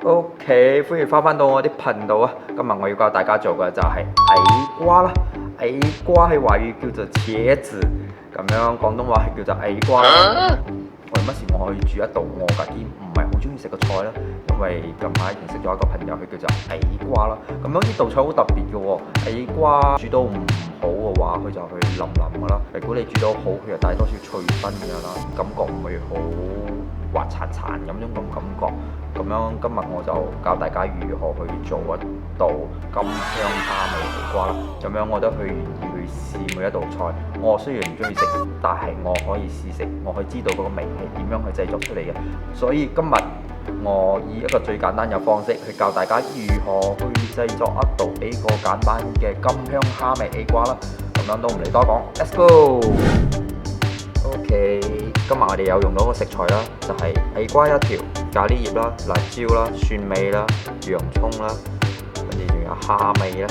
OK，歡迎翻到我啲頻道啊！今日我要教大家做嘅就係矮瓜啦。矮瓜喺華語叫做茄子，咁樣廣東話係叫做矮瓜啦。為乜事我可以煮一道我自己唔係好中意食嘅菜啦？因為近排認識咗一個朋友，佢叫做矮瓜啦。咁樣呢道菜好特別嘅喎，矮瓜煮到唔好嘅話，佢就去腍腍嘅啦。如果你煮到好，佢就帶多少脆身嘅啦，感覺唔會好滑潺潺咁樣種感覺。咁樣今日我就教大家如何去做一道金香蝦味矮瓜啦。咁樣我都願意去試每一道菜。我雖然唔中意食，但係我可以試食，我可以知道嗰個味係點樣去製作出嚟嘅。所以今日我以一個最簡單嘅方式去教大家如何去製作一道呢個簡單嘅金香蝦味矮瓜啦。咁樣都唔理多講 ，Let's go！OK， 今日我哋有用到個食材啦，就係矮瓜一條、咖喱葉啦、辣椒啦、蒜味啦、洋葱啦，跟住仲有蝦味啦，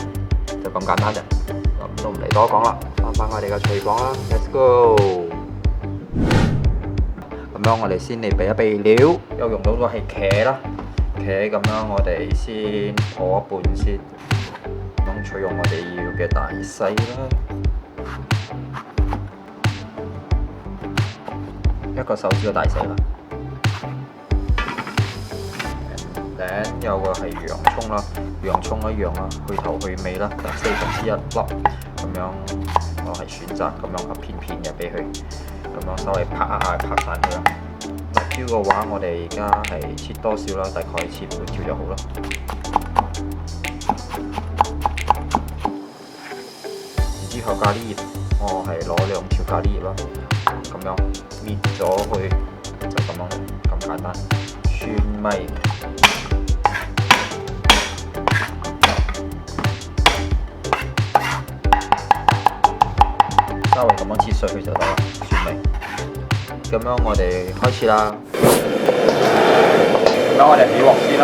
就咁簡單啫。咁都唔理多講啦，翻我哋嘅廚房啦 ，Let's go！ 咁樣我哋先嚟備一備料，有用到嘅係茄啦，茄咁樣我哋先破一半先，咁取用我哋要嘅大細啦。一個手指嘅大細啦，有個係洋葱啦，洋葱一樣啦，去頭去尾啦，得1/4粒，咁樣我係選擇咁樣一片片嘅俾佢，咁樣稍微拍一下拍散佢啦。辣椒嘅話，我哋而家係切多少啦？大概切半條就好啦。然之後咖喱葉，我係攞2條咖喱葉啦。咁樣搣咗佢，就咁樣咁簡單。蒜味，稍微咁樣切碎佢就得啦。蒜味，咁樣我哋開始啦。咁我哋起鑊先啦。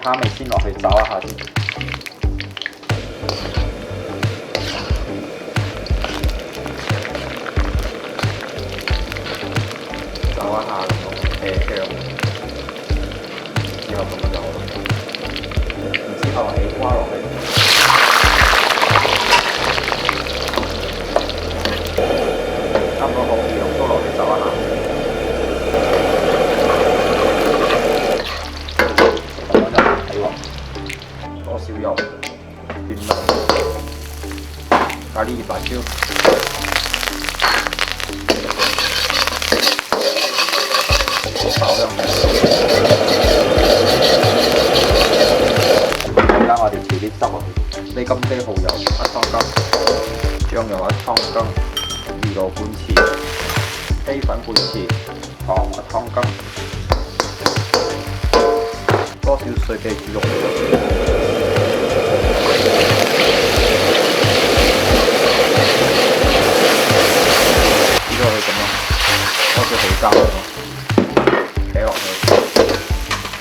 蝦味先落去炒一下先，炒一下咁樣茄香，之後咁樣就好啦。然之後矮瓜落去，差唔多好，洋葱落去炒一下。少油、蒜味、咖喱葉、辣椒，炒香嘅。而家我哋調啲汁落去，呢金啤蠔油1湯羹，醬油1湯羹，魚露半匙，雞粉半匙，糖1湯羹，多少碎嘅豬肉。多少肥膠咯，茄落去，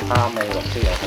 蝦味落啲入去。